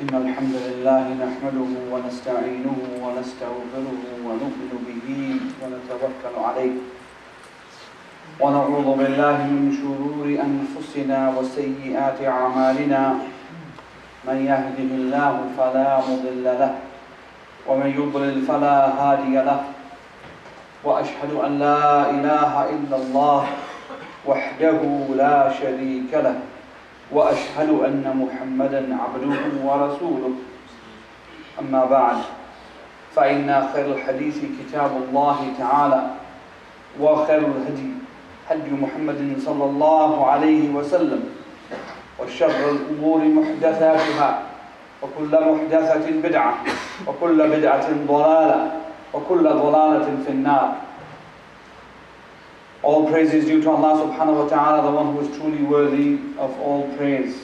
إن الحمد لله نحمده ونستعينه ونستغفره ونؤمن به ونتوكل عليه ونعوذ بالله من شرور أنفسنا وسيئات أعمالنا من يهده الله فلا مضل له ومن يضلل فلا هادي له وأشهد أن لا إله إلا الله وحده لا شريك له وأشهد أن محمدا عبده ورسوله أما بعد فإن خير الحديث كتاب الله تعالى وخير الهدي هدي محمد صلى الله عليه وسلم وشر الأمور محدثاتها وكل محدثة بدعة وكل بدعة ضلالة وكل ضلالة في النار. All praise is due to Allah subhanahu wa ta'ala, the one who is truly worthy of all praise.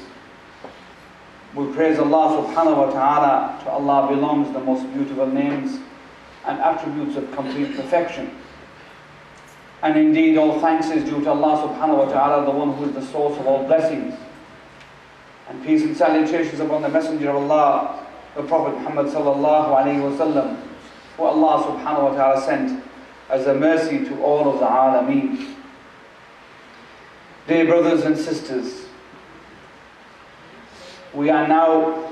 We praise Allah subhanahu wa ta'ala. To Allah belongs the most beautiful names and attributes of complete perfection. And indeed all thanks is due to Allah subhanahu wa ta'ala, the one who is the source of all blessings. And peace and salutations upon the Messenger of Allah, the Prophet Muhammad sallallahu alayhi wa sallam, who Allah subhanahu wa ta'ala sent as a mercy to all of the alameen. Dear brothers and sisters, we are now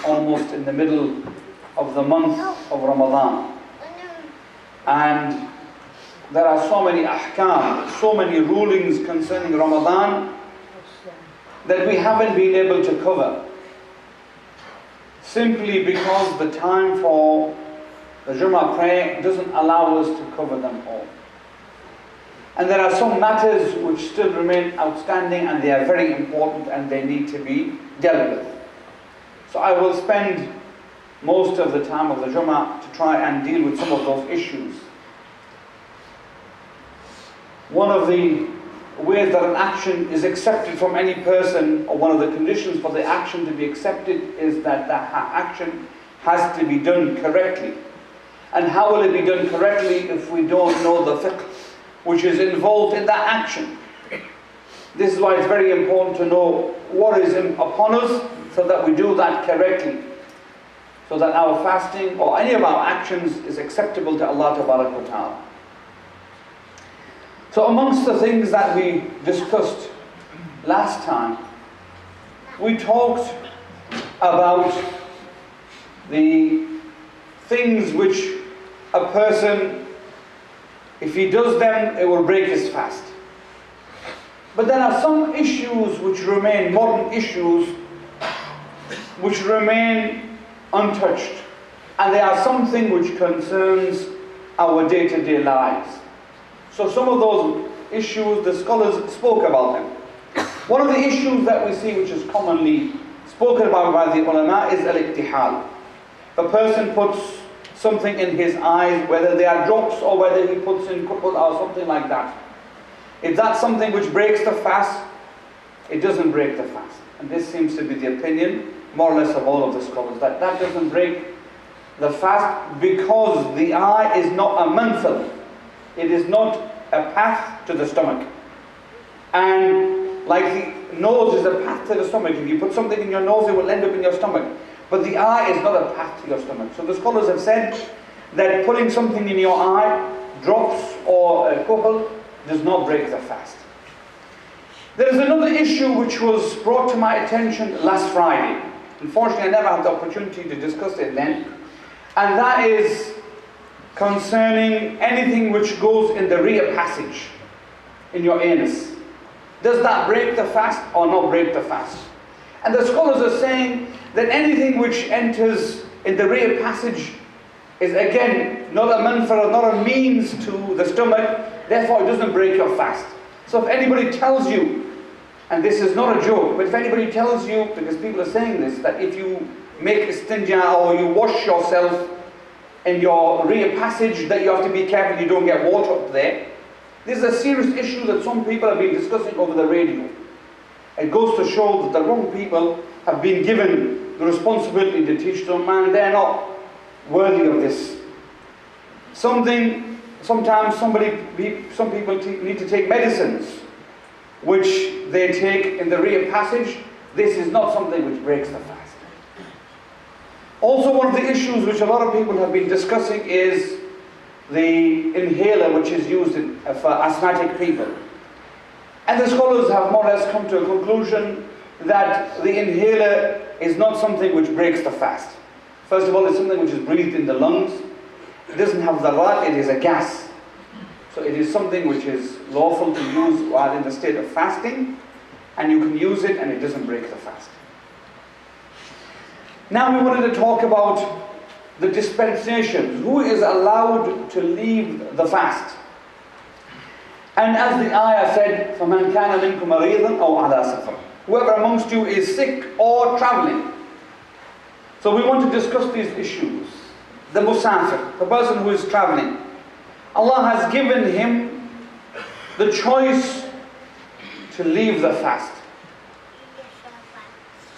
almost in the middle of the month of Ramadan, and there are so many ahkam, so many rulings concerning Ramadan that we haven't been able to cover, simply because the time for the Jummah prayer doesn't allow us to cover them all. And there are some matters which still remain outstanding, and they are very important and they need to be dealt with. So I will spend most of the time of the Jummah to try and deal with some of those issues. One of the ways that an action is accepted from any person, or one of the conditions for the action to be accepted, is that the action has to be done correctly. And how will it be done correctly if we don't know the fiqh which is involved in that action? This is why it's very important to know what is upon us, so that we do that correctly, so that our fasting or any of our actions is acceptable to Allah Tabarak wa Ta'ala. So amongst the things that we discussed last time, we talked about the things which a person, if he does them, it will break his fast. But there are some issues which remain, modern issues, which remain untouched. And there are something which concerns our day-to-day lives. So some of those issues, the scholars spoke about them. One of the issues that we see which is commonly spoken about by the ulama is al-iktihal. A person puts something in his eyes, whether they are drops or whether he puts in kuppul or something like that. If that's something which breaks the fast, it doesn't break the fast. And this seems to be the opinion, more or less, of all of the scholars, that that doesn't break the fast, because the eye is not a manfil. It is not a path to the stomach. And like the nose is a path to the stomach, if you put something in your nose, it will end up in your stomach. But the eye is not a path to your stomach. So the scholars have said that putting something in your eye, drops or a couple, does not break the fast. There is another issue which was brought to my attention last Friday. Unfortunately, I never had the opportunity to discuss it then. And that is concerning anything which goes in the rear passage, in your anus. Does that break the fast or not break the fast? And the scholars are saying that anything which enters in the rear passage is again not a manfar, not a means to the stomach, therefore it doesn't break your fast. So if anybody tells you, and this is not a joke, but if anybody tells you, because people are saying this, that if you make istinja or you wash yourself in your rear passage, that you have to be careful you don't get water up there. This is a serious issue that some people have been discussing over the radio. It goes to show that the wrong people have been given the responsibility to teach them, and they're not worthy of this. Sometimes some people need to take medicines which they take in the rear passage. This is not something which breaks the fast. Also, one of the issues which a lot of people have been discussing is the inhaler which is used for asthmatic people. And the scholars have more or less come to a conclusion that the inhaler is not something which breaks the fast. First of all, it's something which is breathed in the lungs. It doesn't have dharat, it is a gas. So it is something which is lawful to use while in the state of fasting, and you can use it and it doesn't break the fast. Now we wanted to talk about the dispensations. Who is allowed to leave the fast? And as the ayah said, فَمَنْ كَانَ مِنْكُمْ مَرِيضًا أَوْ عَلَى سَفَرٍ, whoever amongst you is sick or traveling. So we want to discuss these issues. The musafir, the person who is traveling, Allah has given him the choice to leave the fast.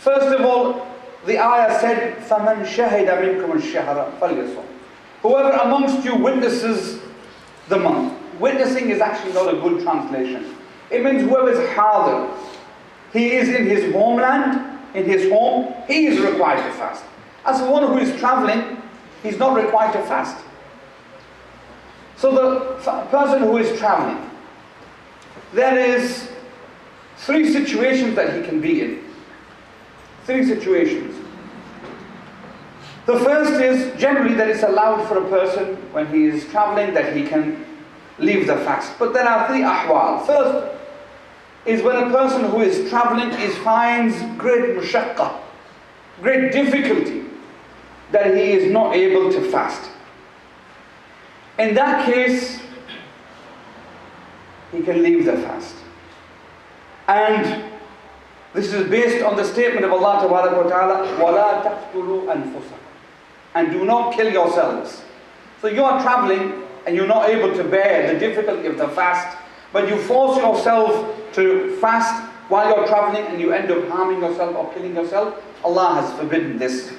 First of all, the ayah said, فَمَنْ شَهِدَ مِنْكُمُ الشَّهْرَ فَلْيَصُمْ. Whoever amongst you witnesses the month. Witnessing is actually not a good translation. It means whoever is hadir. He is in his homeland, in his home, he is required to fast. As for one who is traveling, he's not required to fast. So the person who is traveling, there is 3 situations that he can be in. 3 situations. The first is generally that it's allowed for a person when he is traveling that he can leave the fast. But there are 3 ahwal. First is when a person who is traveling finds great mushaqqa, great difficulty, that he is not able to fast. In that case, he can leave the fast. And this is based on the statement of Allah Ta'ala, وَلَا تَقْتُلُوا أَنفُسَكُمْ, and do not kill yourselves. So you are traveling and you're not able to bear the difficulty of the fast, but you force yourself to fast while you're traveling and you end up harming yourself or killing yourself. Allah has forbidden this.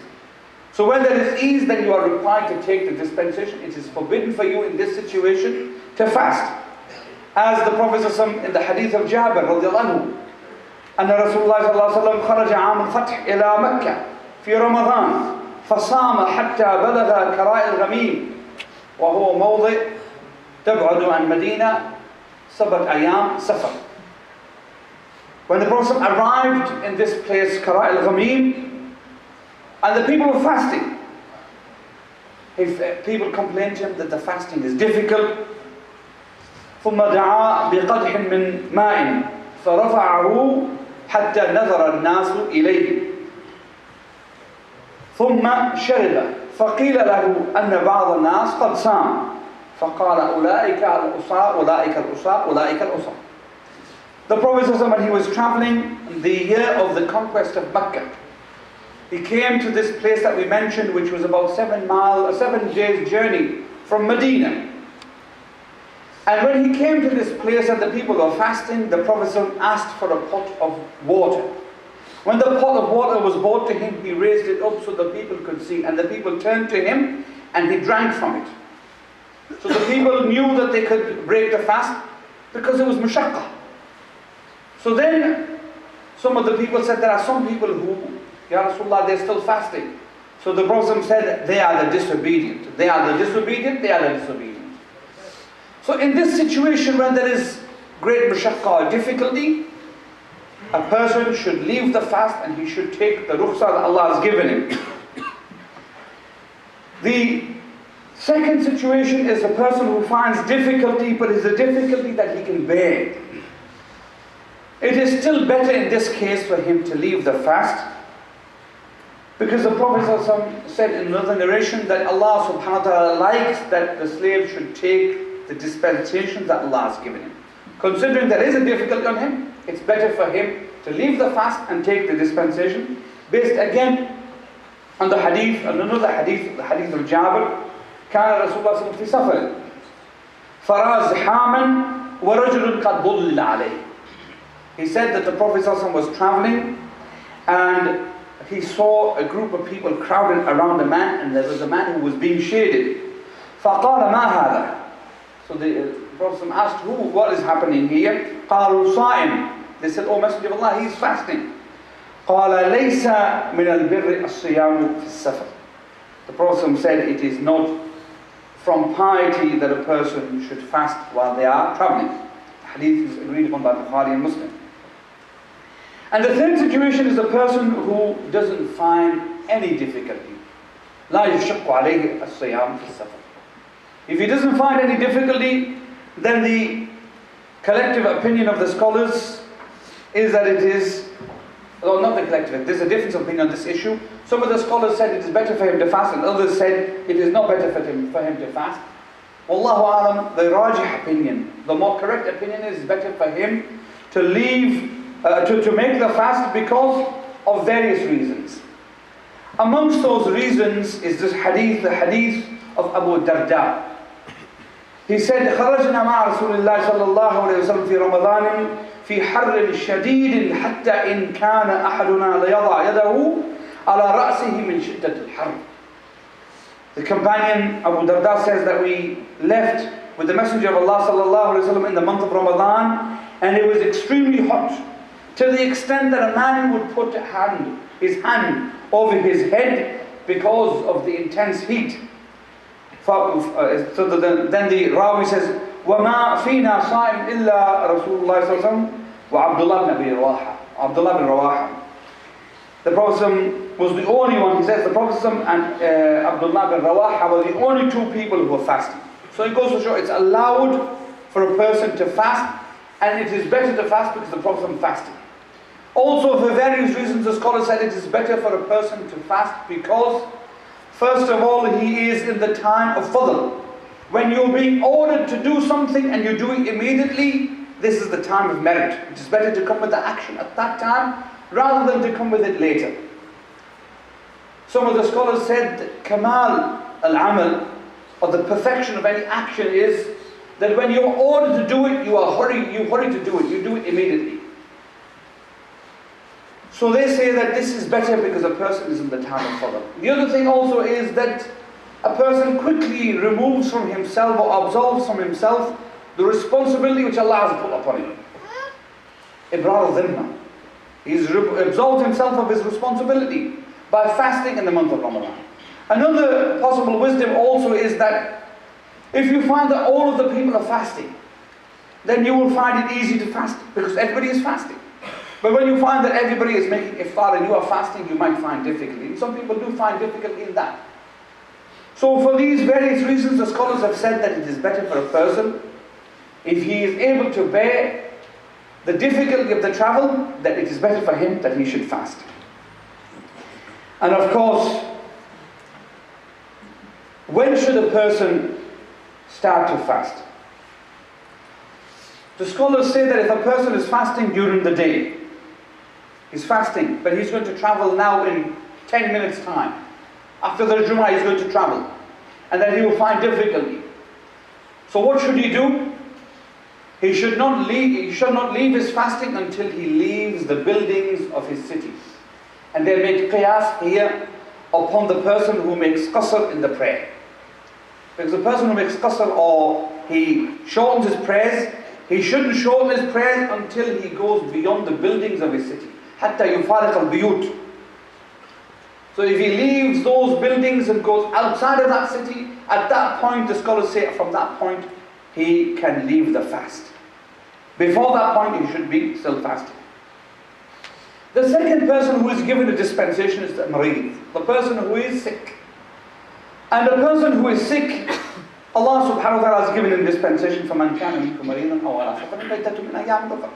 So when there is ease, then you are required to take the dispensation. It is forbidden for you in this situation to fast. As the Prophet ﷺ in the hadith of Jabir radiallahu anhu, أن رسول الله صلى الله عليه وسلم خرج عام الفتح إلى مكة في رمضان فصام حتى بلغ كراء الغميم وهو موضع تبعد عن مدينة 7 أيام سفر. When the Prophet arrived in this place, Kara al-Ghamim, and the people were fasting, if people complained to him that the fasting is difficult, ثم دعا بقدح من ماء فرفعه حتى نظر الناس إليه ثم شرب فقيل له أن بعض الناس قد صام فقال أولئك الأصاة أولئك الأصاة أولئك الأصاة. The Prophet when he was traveling in the year of the conquest of Mecca, he came to this place that we mentioned, which was about 7 days journey from Medina. And when he came to this place and the people were fasting, the Prophet asked for a pot of water. When the pot of water was brought to him, he raised it up so the people could see, and the people turned to him and he drank from it. So the people knew that they could break the fast because it was mushaqqa. So then some of the people said, there are some people who, Ya Rasulullah, they're still fasting. So the Prophet said, they are the disobedient. They are the disobedient, they are the disobedient. So in this situation when there is great mushaqqa or difficulty, a person should leave the fast and he should take the rukhsah that Allah has given him. The second situation is a person who finds difficulty, but it's a difficulty that he can bear. It is still better in this case for him to leave the fast, because the Prophet said in another narration that Allah subhanahu wa ta'ala likes that the slave should take the dispensations that Allah has given him. Considering there is a difficulty on him, it's better for him to leave the fast and take the dispensation, based again on the hadith, on another hadith, the hadith of Jabir. كان رسول الله صلى الله عليه وسلم في سفر فرأى زحاما ورجل قد ضل عليه. He said that the Prophet ﷺ was traveling and he saw a group of people crowded around a man, and there was a man who was being shaded. فقال ما هذا? So the Prophet asked, what is happening here? قالوا صائم. They said, oh Messenger of Allah, he is fasting. قال ليس من البر الصيام في السفر. The Prophet said it is not from piety that a person should fast while they are traveling. The hadith is agreed upon by Bukhari and Muslim. And the third situation is a person who doesn't find any difficulty. لا يشق عليه الصيام في السفر. If he doesn't find any difficulty, then the collective opinion of the scholars is that it is, well, not the collective, there's a difference of opinion on this issue. Some of the scholars said it is better for him to fast, and others said it is not better for him to fast. Wallahu alam, the rajih opinion, the more correct opinion is better for him to leave, to make the fast because of various reasons. Amongst those reasons is this hadith, the hadith of Abu Darda. He said, خرجنا مع رسول الله صلى الله عليه وسلم في رمضان في حر شديد حتى إن كان أحدنا ليضع يده على رأسه من شدة الحر. The companion Abu Darda says that we left with the Messenger of Allah صلى الله عليه وسلم in the month of Ramadan, and it was extremely hot, to the extent that a man would put his hand over his head because of the intense heat. So then the Rawi says, وَمَا فِينَا صَائِمْ إِلَّا رَسُولُ اللَّهِ صَلَّى اللَّهُ عَلَيْهِ وسلم وَعَبْدُ اللَّهِ بْنْ رَوَاحَةَ. The Prophet was the only one, he says, the Prophet and Abdullah bin Rawaha were the only two people who were fasting. So it goes to show it's allowed for a person to fast, and it is better to fast because the Prophet fasted. Also, for various reasons, the scholar said it is better for a person to fast because, first of all, he is in the time of fadl. When you're being ordered to do something and you do it immediately, this is the time of merit. It is better to come with the action at that time rather than to come with it later. Some of the scholars said that kamal al-amal, or the perfection of any action, is that when you're ordered to do it, you hurry to do it, you do it immediately. So they say that this is better because a person is in the time of fadl. The other thing also is that a person quickly removes from himself or absolves from himself the responsibility which Allah has put upon him. Ibrar al-dhimma. He's absolved himself of his responsibility by fasting in the month of Ramadan. Another possible wisdom also is that if you find that all of the people are fasting, then you will find it easy to fast because everybody is fasting. But when you find that everybody is making iftar and you are fasting, you might find difficulty. And some people do find difficulty in that. So for these various reasons, the scholars have said that it is better for a person, if he is able to bear the difficulty of the travel, that it is better for him that he should fast. And of course, when should a person start to fast? The scholars say that if a person is fasting during the day, he's fasting, but he's going to travel now in 10 minutes time. After the Jumu'ah, he's going to travel. And then he will find difficulty. So what should he do? He should not leave his fasting until he leaves the buildings of his city. And they make qiyas here upon the person who makes qasr in the prayer. Because the person who makes qasr, or he shortens his prayers, he shouldn't shorten his prayers until he goes beyond the buildings of his city. Hatta yufariq al-biyut. So if he leaves those buildings and goes outside of that city, at that point, the scholars say from that point, he can leave the fast. Before that point, he should be still fasting. The second person who is given a dispensation is the marid, the person who is sick. And the person who is sick, Allah subhanahu wa ta'ala has given him dispensation for man kana minkum maridan aw ala safarin fa'iddatu min ayyamin ukhra.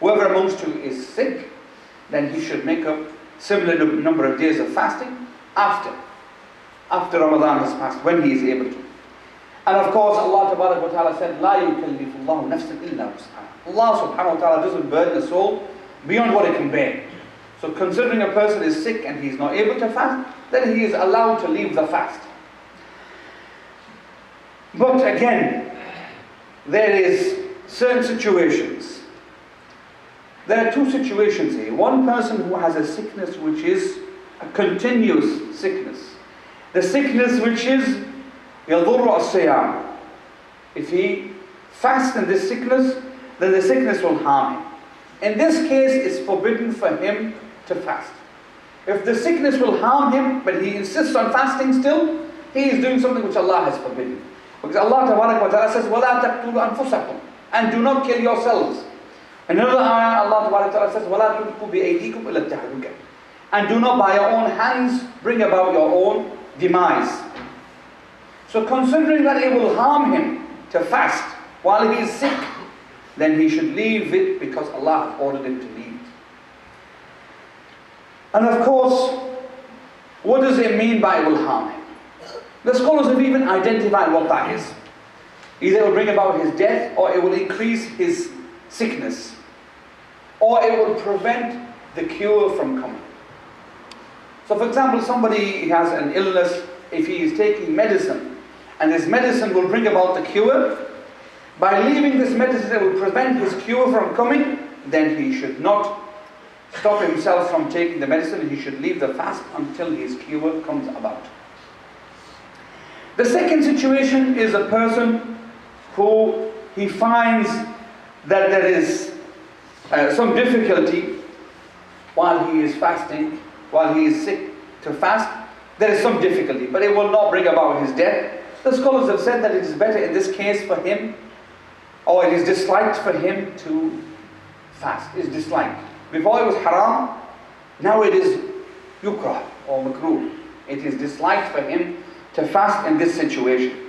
Whoever amongst you is sick, then he should make a similar number of days of fasting after Ramadan has passed, when he is able to. And of course, Allah tabarak wa ta'ala said, La yukallifu Allahu nafsan illa wus'aha. Allah subhanahu wa ta'ala doesn't burden a soul beyond what it can bear. So considering a person is sick and he's not able to fast, then he is allowed to leave the fast. But again, there is certain situations. There are two situations here. One person who has a sickness which is a continuous sickness. The sickness which is yadurru as-siyam. If he fasts in this sickness, then the sickness will harm him. In this case, it's forbidden for him to fast. If the sickness will harm him, but he insists on fasting still, he is doing something which Allah has forbidden. Because Allah Ta'ala says, وَلَا تَقْتُلُوا أَنفُسَكُمْ, and do not kill yourselves. Another ayah, Allah Ta'ala says, وَلَا تُلْقُوا بِأَيْدِيكُمْ إِلَى التَّهْلُكَةِ, and do not by your own hands bring about your own demise. So considering that it will harm him to fast while he is sick, then he should leave it because Allah has ordered him to leave it. And of course, what does it mean by it will harm him? The scholars have even identified what that is. Either it will bring about his death, or it will increase his sickness, or it will prevent the cure from coming. So for example, somebody has an illness, if he is taking medicine, and this medicine will bring about the cure, by leaving this medicine that will prevent his cure from coming, then he should not stop himself from taking the medicine. He should leave the fast until his cure comes about. The second situation is a person who he finds that there is some difficulty while he is fasting, while he is sick to fast. There is some difficulty, but it will not bring about his death. The scholars have said that it is better in this case for him, or it is disliked for him to fast. It is disliked. Before it was haram, now it is yukrah or makruh. It is disliked for him to fast in this situation.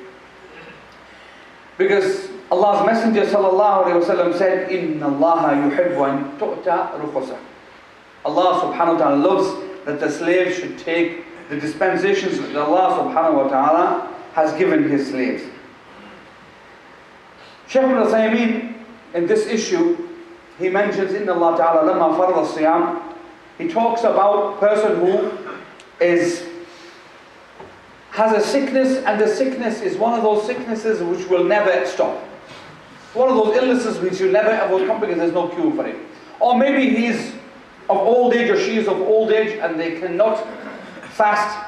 Because Allah's Messenger ﷺ said, إِنَّ اللَّهَ يُحِبُّ أَن تُؤْتَى رُخُصَهُ. Allah subhanahu wa ta'ala loves that the slave should take the dispensations that Allah subhanahu wa ta'ala has given his slaves. Shaykh al-Uthaymeen, in this issue, he mentions, إِنَّ اللَّهَ تَعَالَى لَمَّا فَرَضَ الصِّيَامِ. He talks about a person who has a sickness, and the sickness is one of those sicknesses which will never stop. One of those illnesses which will never ever come because there's no cure for it. Or maybe he is of old age, or she is of old age, and they cannot fast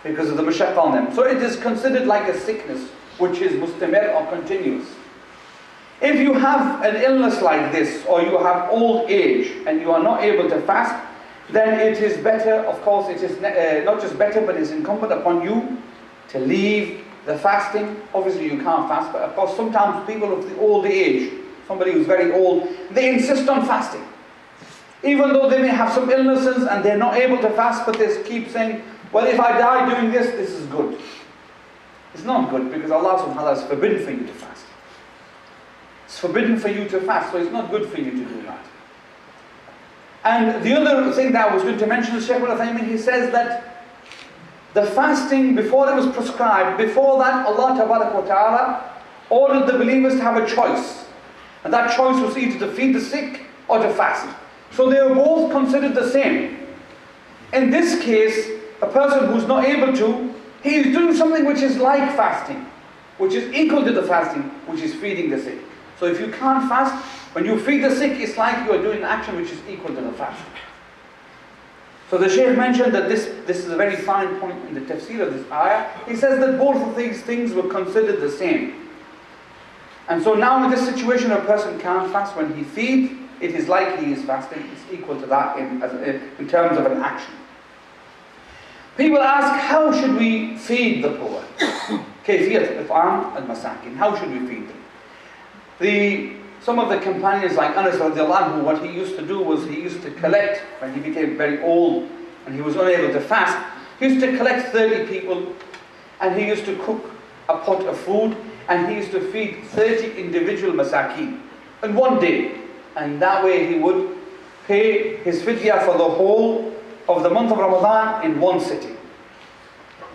because of the mashaqqa on them. So it is considered like a sickness which is mustamir or continuous. If you have an illness like this, or you have old age and you are not able to fast, then it is better, of course, it is not just better, but it's incumbent upon you to leave the fasting. Obviously you can't fast, but of course sometimes people of the old age, somebody who's very old, they insist on fasting. Even though they may have some illnesses and they're not able to fast, but they keep saying, well, if I die doing this, this is good. It's not good, because Allah subhanahu wa ta'ala has forbidden for you to fast. It's forbidden for you to fast, so it's not good for you to do that. And the other thing that I was going to mention is Shaykh al-Uthaymeen, he says that the fasting, before it was prescribed, before that Allah Ta'ala ordered the believers to have a choice. And that choice was either to feed the sick or to fast. So they were both considered the same. In this case, a person who's not able to, he is doing something which is like fasting, which is equal to the fasting, which is feeding the sick. So if you can't fast, when you feed the sick, it's like you are doing an action which is equal to the fasting. So the Shaykh mentioned that this is a very fine point in the tafsir of this ayah. He says that both of these things were considered the same. And so now in this situation, a person can't fast. When he feeds, it is like he is fasting. It's equal to that in terms of an action. People ask, how should we feed the poor? كيفية إطعام المساكين. How should we feed them? Some of the companions, like Anas radiallahu anhu, what he used to do was he used to collect, when he became very old and he was unable to fast, he used to collect 30 people and he used to cook a pot of food and he used to feed 30 individual masakeen in one day. And that way he would pay his fidyah for the whole of the month of Ramadan in one sitting.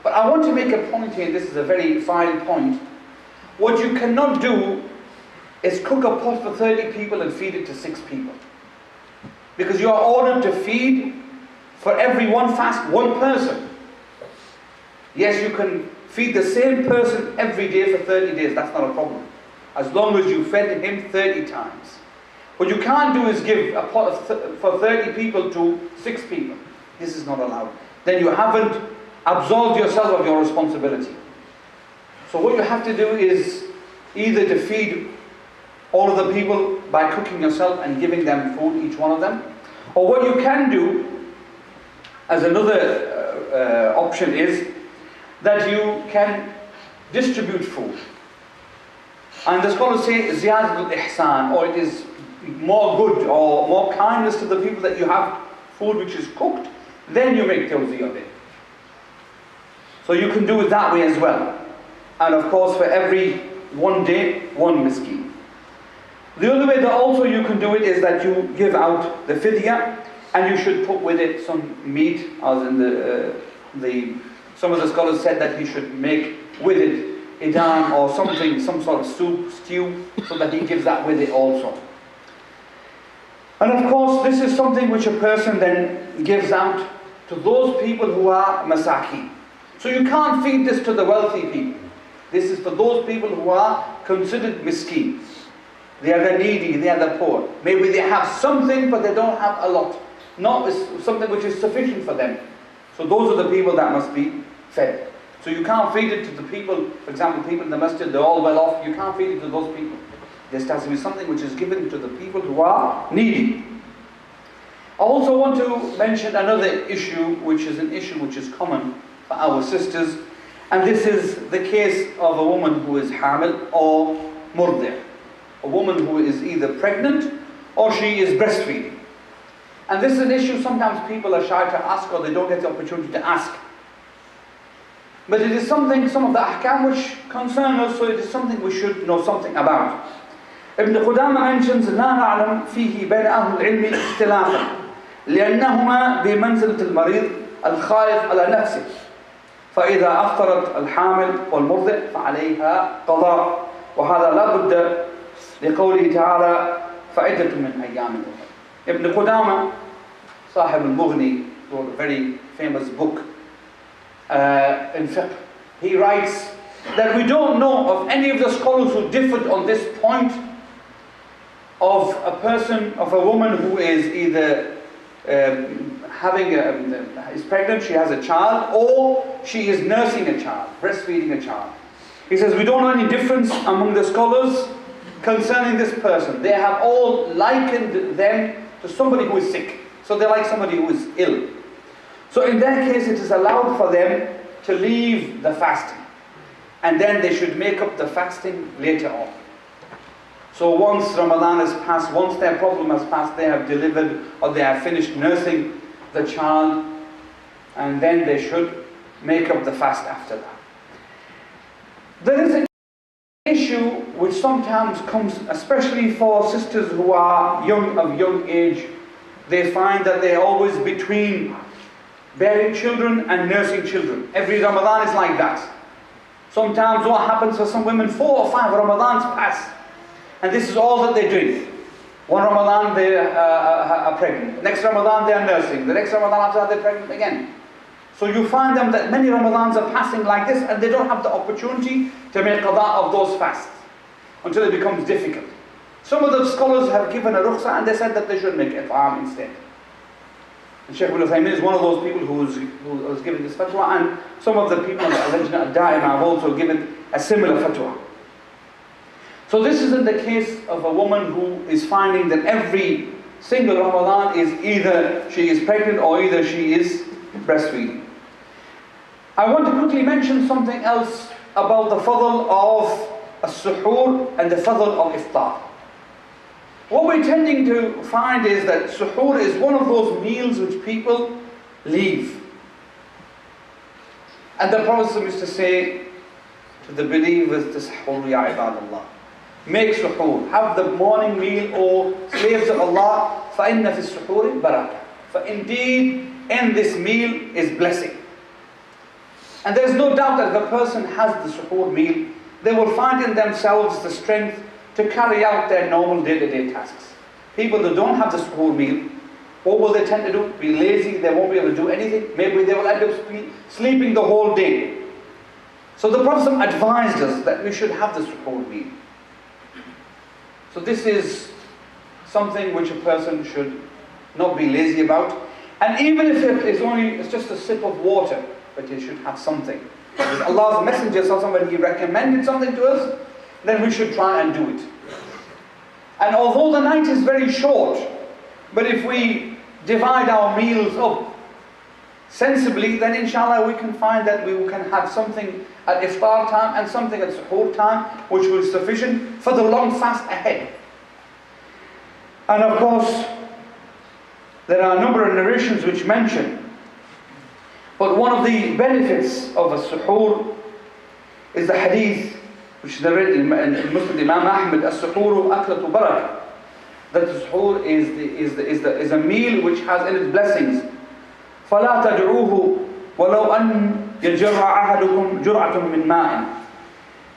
But I want to make a point here, this is a very fine point. What you cannot do is cook a pot for 30 people and feed it to 6 people. Because you are ordered to feed for every one fast, one person. Yes, you can feed the same person every day for 30 days, that's not a problem. As long as you fed him 30 times. What you can't do is give a pot for 30 people to 6 people. This is not allowed. Then you haven't absolved yourself of your responsibility. So what you have to do is either to feed all of the people by cooking yourself and giving them food, each one of them. Or what you can do as another option is that you can distribute food. And the scholars say ziyadatul ihsan, or it is more good or more kindness to the people that you have food which is cooked, then you make tawzi of it. So you can do it that way as well. And of course, for every one day, one miskin. The other way that also you can do it is that you give out the fidya, and you should put with it some meat, as in some of the scholars said that he should make with it idam or something, some sort of soup, stew, so that he gives that with it also. And of course, this is something which a person then gives out to those people who are masakin. So you can't feed this to the wealthy people. This is for those people who are considered miskin. They are the needy, they are the poor. Maybe they have something, but they don't have a lot. Not something which is sufficient for them. So those are the people that must be fed. So you can't feed it to the people, for example, people in the masjid, they're all well off. You can't feed it to those people. This has to be something which is given to the people who are needy. I also want to mention another issue, which is an issue which is common for our sisters. And this is the case of a woman who is hamil or murdi'. A woman who is either pregnant or she is breastfeeding. And this is an issue sometimes people are shy to ask, or they don't get the opportunity to ask. But it is something, some of the ahkam which concern us, so it is something we should know something about. Ibn Qudama mentions, لا نعلم فيه بين أهل العلم اختلافا لأنهما بمنزلة المريض الخائف على نفسه فإذا أفطرت الحامل والمرضع فعليها قضاء وهذا لا بد لقوله تعالى فعدة من أيام أخرى. Ibn Qudama, Sahib al-Mughni, wrote a very famous book in fiqh. He writes that we don't know of any of the scholars who differed on this point of a person, of a woman who is either is pregnant, she has a child, or she is nursing a child, breastfeeding a child. He says we don't know any difference among the scholars concerning this person. They have all likened them to somebody who is sick. So they're like somebody who is ill. So in that case, it is allowed for them to leave the fasting. And then they should make up the fasting later on. So once Ramadan has passed, once their problem has passed, they have delivered or they have finished nursing the child, and then they should make up the fast after that. There is an issue which sometimes comes, especially for sisters who are of young age. They find that they're always between bearing children and nursing children. Every Ramadan is like that. Sometimes what happens for some women, 4 or 5 Ramadans pass, and this is all that they're doing. One Ramadan they are pregnant. Next Ramadan they are nursing. The next Ramadan after that they're pregnant again. So you find them that many Ramadans are passing like this, and they don't have the opportunity to make qada of those fasts until it becomes difficult. Some of the scholars have given a rukhsa, and they said that they should make if'am instead. And Shaykh al-Uthaymin is one of those people who was giving this fatwa, and some of the people in the Al-Lajna al-Da'ima have also given a similar fatwa. So this is in the case of a woman who is finding that every single Ramadan is either she is pregnant or either she is breastfeeding. I want to quickly mention something else about the fadl of as-suhoor and the fadl of iftar. What we're tending to find is that suhoor is one of those meals which people leave. And the Prophet used to say to the believers, "Tasahhur ya ibadallah." Make suhoor, have the morning meal, or slaves of Allah, فَإِنَّ فِي السُّحُورِ بَرَكَةً. For indeed, in this meal is blessing. And there is no doubt that if a person has the suhoor meal, they will find in themselves the strength to carry out their normal day-to-day tasks. People that don't have the suhoor meal, what will they tend to do? Be lazy, they won't be able to do anything. Maybe they will end up sleeping the whole day. So the Prophet advised us that we should have the suhoor meal. So this is something which a person should not be lazy about. And even if it's just a sip of water, but you should have something. If Allah's Messenger saw somebody, he recommended something to us, then we should try and do it. And although the night is very short, but if we divide our meals up sensibly, then inshallah we can find that we can have something at iftar time and something at suhoor time, which will be sufficient for the long fast ahead. And of course, there are a number of narrations which mention, but one of the benefits of a suhoor is the hadith which is narrated in Muslim Imam Ahmad, as-suhoor aklatu barakah. That the suhoor is a meal which has in its blessings. فَلَا تَدْعُوهُ وَلَوْ أَنْ يَجْرَعَ أَحَدُكُمْ جُرْعَةٌ مِّن مَاءٍ.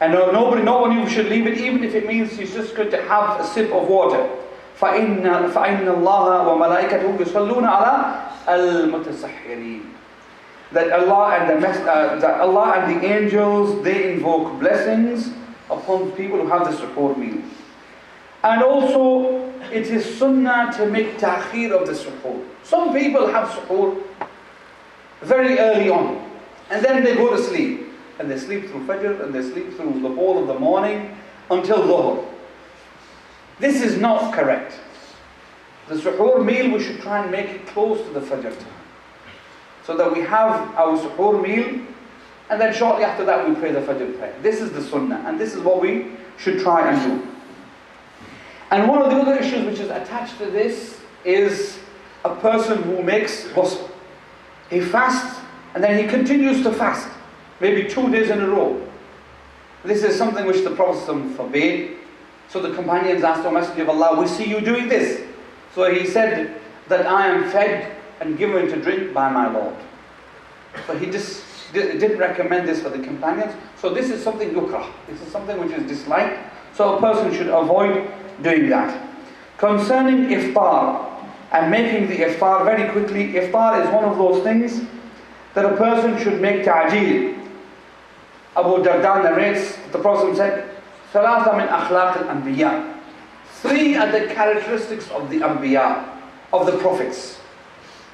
And no one of you should leave it, even if it means he's just going to have a sip of water. فَإِنَّ اللَّهَ وَمَلَائِكَتُهُ يُصَلُّونَ عَلَىٰ الْمُتَسَحِّرِينَ. That Allah and the angels, they invoke blessings upon people who have the suhoor meal. And also, it is sunnah to make ta'khir of the suhoor. Some people have suhoor very early on, and then they go to sleep. And they sleep through Fajr, and they sleep through the whole of the morning until Dhuhr. This is not correct. The suhoor meal, we should try and make it close to the Fajr time, so that we have our suhoor meal, and then shortly after that we pray the Fajr prayer. This is the sunnah, and this is what we should try and do. And one of the other issues which is attached to this is a person who makes ghusl. He fasts, and then he continues to fast, maybe 2 days in a row. This is something which the Prophet forbade. So the companions asked, "O Messenger of Allah, we see you doing this." So he said that I am fed and given to drink by my Lord. So he just didn't recommend this for the companions. So this is something yukrah. This is something which is disliked. So a person should avoid doing that. Concerning iftar and making the iftar very quickly, iftar is one of those things that a person should make ta'jeel. Abu Darda narrates, the Prophet said, ثلاثة من أخلاق الأنبياء. 3 are the characteristics of the Anbiya, of the prophets.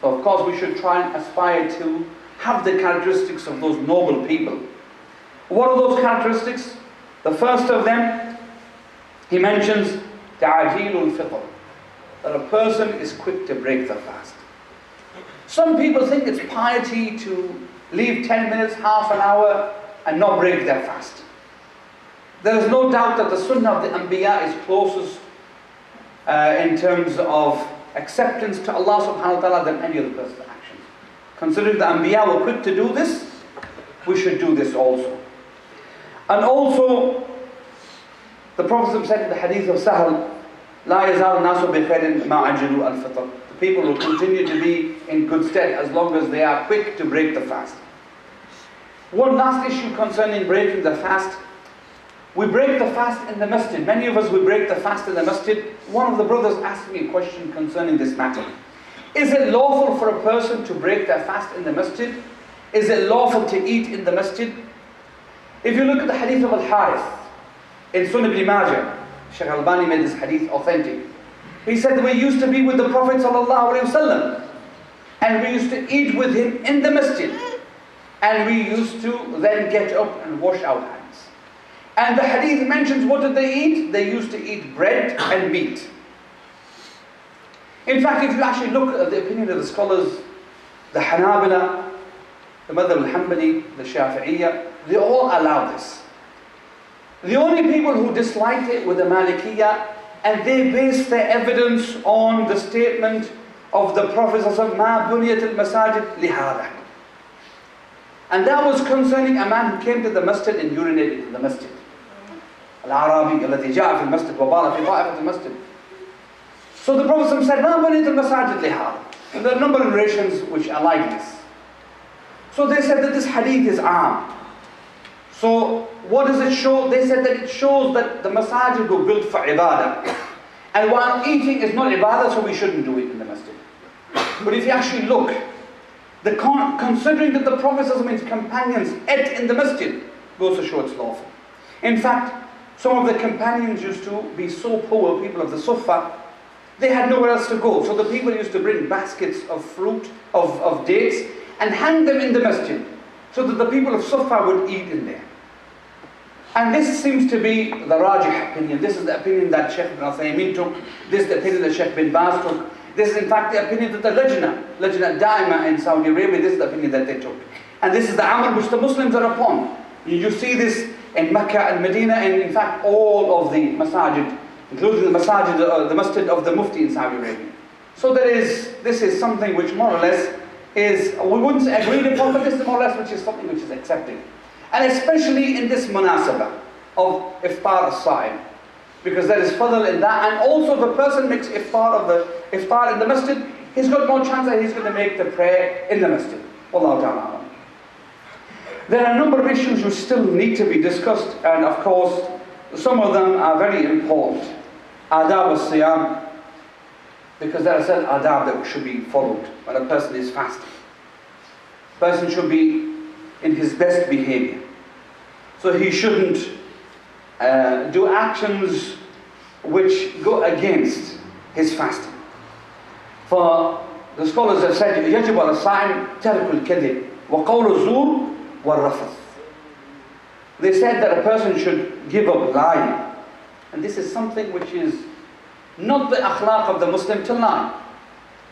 So of course we should try and aspire to have the characteristics of those noble people. What are those characteristics? The first of them, he mentions ta'jilul fitr, that a person is quick to break the fast. Some people think it's piety to leave 10 minutes, half an hour and not break their fast. There is no doubt that the sunnah of the Anbiya is closest in terms of acceptance to Allah subhanahu wa ta'ala than any other person's actions. Considering the Anbiya were quick to do this, we should do this also. And also, the Prophet said in the hadith of Sahal, لا يزال الناس بخير ما عجلوا الفطر. The people will continue to be in good stead as long as they are quick to break the fast. One last issue concerning breaking the fast. We break the fast in the masjid. Many of us, we break the fast in the masjid. One of the brothers asked me a question concerning this matter. Is it lawful for a person to break their fast in the masjid? Is it lawful to eat in the masjid? If you look at the hadith of Al-Harith in Sunan Ibn Majah, Shaykh Al-Albani made this hadith authentic. He said we used to be with the Prophet ﷺ, and we used to eat with him in the masjid, and we used to then get up and wash our hands. And the hadith mentions what did they eat? They used to eat bread and meat. In fact, if you actually look at the opinion of the scholars, the Hanabila, the Madhab al-Hanbali, the Shafi'iyya, they all allow this. The only people who disliked it were the Malikiyya, and they based their evidence on the statement of the Prophet مَا بُنِيَتِ الْمَسَاجِدِ لِهَذَا. And that was concerning a man who came to the masjid and urinated in the masjid. Al-Arabi الذي جاء في المسجد وبال في طائفة المسجد. So the Prophet said, مَا بُنِيَتِ الْمَسَاجِدِ لِهَذَا. And there are a number of narrations which are like this. So they said that this hadith is aam. So what does it show? They said that it shows that the masajid were built for ibadah. And while eating is not ibadah, so we shouldn't do it in the masjid. But if you actually look, considering that the Prophet and his companions ate in the masjid, goes to show it's lawful. In fact, some of the companions used to be so poor, people of the Sufa, they had nowhere else to go. So the people used to bring baskets of fruit, of dates, and hang them in the masjid, so that the people of Sufa would eat in there. And this seems to be the Rajih opinion. This is the opinion that Sheikh Ibn Uthaymeen took. This is the opinion that Sheikh bin Baz took. This is in fact the opinion that the Lajna Daima in Saudi Arabia, this is the opinion that they took. And this is the amal which the Muslims are upon. You see this in Mecca and Medina, and in fact all of the masajid, including the masajid, the masjid of the Mufti in Saudi Arabia. So this is something which more or less is, we wouldn't say agreed upon, but this is more or less which is something which is accepted. And especially in this munasabah of iftar as-sa'im, because there is fadl in that, and also if a person makes iftar in the masjid, he's got more chance that he's going to make the prayer in the masjid. Wallahu ta'ala. There are a number of issues which still need to be discussed, and of course some of them are very important. Adab al-siyam, because there are certain adab that should be followed when a person is fasting. A person should be in his best behavior. So he shouldn't do actions which go against his fasting. For the scholars have said, يجب على الصائم ترك الكذب وقول الزور والرفث. They said that a person should give up lying. And this is something which is not the akhlaq of the Muslim to lie,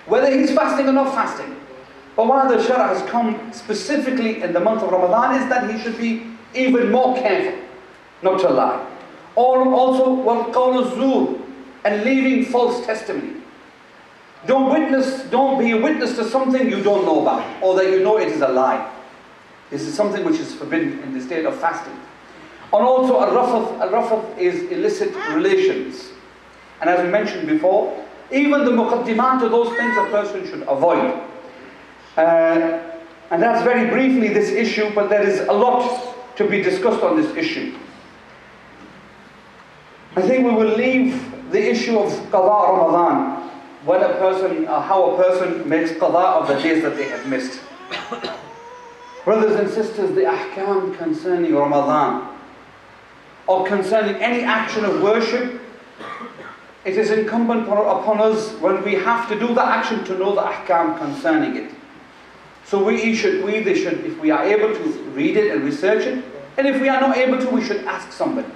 whether he's fasting or not fasting. But why the Shara has come specifically in the month of Ramadan is that he should be even more careful not to lie. Also, وَالْقَوْلُ الزُّورِ, and leaving false testimony. Don't be a witness to something you don't know about, or that you know it is a lie. This is something which is forbidden in the state of fasting. And also al-rafath is illicit relations. And as we mentioned before, even the muqaddimat to those things a person should avoid. And that's very briefly this issue, but there is a lot to be discussed on this issue. I think we will leave the issue of qada Ramadan, when a person, how a person makes qada of the days that they have missed. Brothers and sisters, the ahkam concerning Ramadan, or concerning any action of worship, it is incumbent upon us when we have to do the action to know the ahkam concerning it. So we either should, if we are able to read it and research it, and if we are not able to, we should ask somebody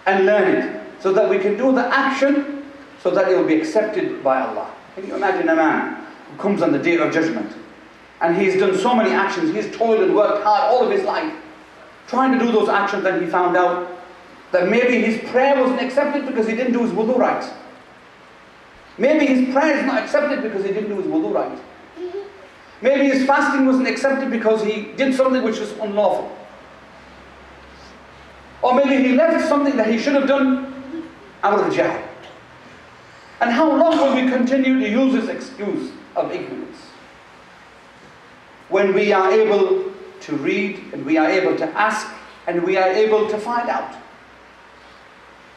and learn it, so that we can do the action, so that it will be accepted by Allah. Can you imagine a man who comes on the day of judgment, and he's done so many actions, he's toiled and worked hard all of his life, trying to do those actions, and he found out that maybe his prayer wasn't accepted because he didn't do his wudu right. Maybe his prayer is not accepted because he didn't do his wudu right. Maybe his fasting wasn't accepted because he did something which was unlawful. Or maybe he left something that he should have done out of jahl. And how long will we continue to use this excuse of ignorance? When we are able to read, and we are able to ask, and we are able to find out.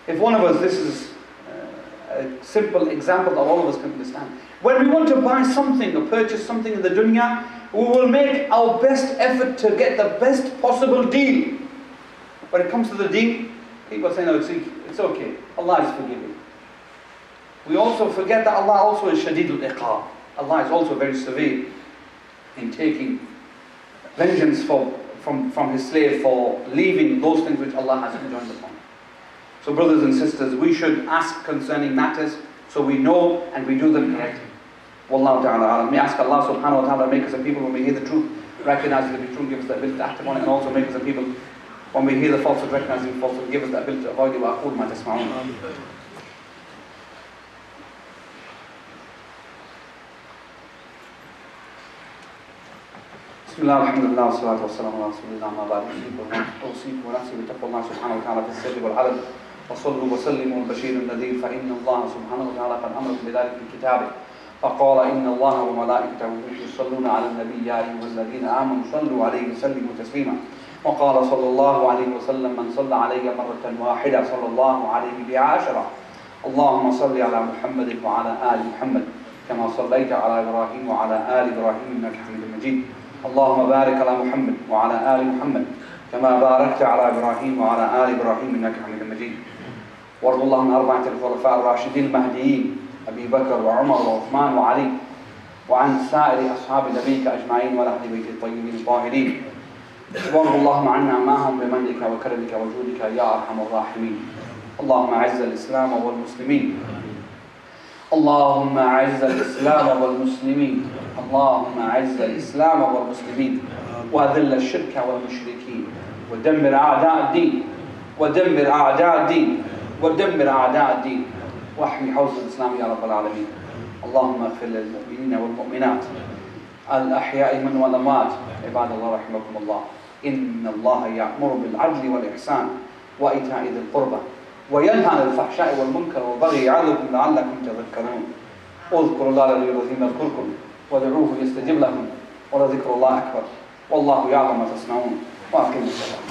If one of us, this is a simple example that all of us can understand. When we want to buy something or purchase something in the dunya, we will make our best effort to get the best possible deal. When it comes to the deen, people say, no, it's okay. Allah is forgiving. We also forget that Allah also is shadidul iqab. Allah is also very severe in taking vengeance from His slave for leaving those things which Allah has enjoined upon. So brothers and sisters, we should ask concerning matters so we know and we do them correctly. Wallahu ta'ala. May I ask Allah subhanahu wa ta'ala to make us a people when we hear the truth, recognize it to be true, give us the ability to act upon it, and also make us a people when we hear the falsehood, recognizing the falsehood, give us the ability to avoid it. وَأَقُولُ مَا تَسْمَعُونَ. بسم الله والحمد لله والصلاة والسلام على رسول الله ما بعد أوصيكم ونفسي بتقوى الله سبحانه وتعالى في السر والعلن وصلوا وسلموا البشير النذير فإن الله سبحانه وتعالى قد أمركم بذلك في كتابه فقال إن الله وملائكته يصلون على النبي يا أيها الذين آمنوا صلوا عليه وسلموا تسليما وقال صلى الله عليه وسلم من صلى علي مرة واحدة صلى الله عليه بها عشرة اللهم صل على محمد وعلى آل محمد كما صليت على إبراهيم وعلى آل إبراهيم إنك حميد مجيد اللهم بارك على محمد وعلى آل محمد كما باركت على إبراهيم وعلى آل إبراهيم إنك حميد مجيد وارض الله عن أربعة الخلفاء الراشدين المهديين أبي بكر وعمر وعثمان وعلي وعن سائر أصحاب نبيك أجمعين وأهل بيت الطيبين الطاهرين وارض اللهم عنا معهم بمنك وكرمك وجودك يا أرحم الراحمين اللهم أعز الإسلام والمسلمين اللهم أعز الإسلام والمسلمين، اللهم أعز الإسلام والمسلمين وأذل الشرك والمشركين ودمر أعداء الدين، ودمر أعداء الدين، ودمر أعداء الدين، واحمي حوزة الإسلام يا رب العالمين. اللهم اغفر للمؤمنين والمؤمنات الأحياء منهم والأموات. عباد الله رحمكم الله، إن الله يأمر بالعدل والإحسان وإيتاء ذي القربى وينهى عن الفحشاء والمنكر والبغي يعظكم لعلكم تذكرون. اذكروا الله العظيم يذكركم وادعوه يستجب لكم ولذكر الله أكبر والله يعلم ما تصنعون. وأقيموا الصلاة.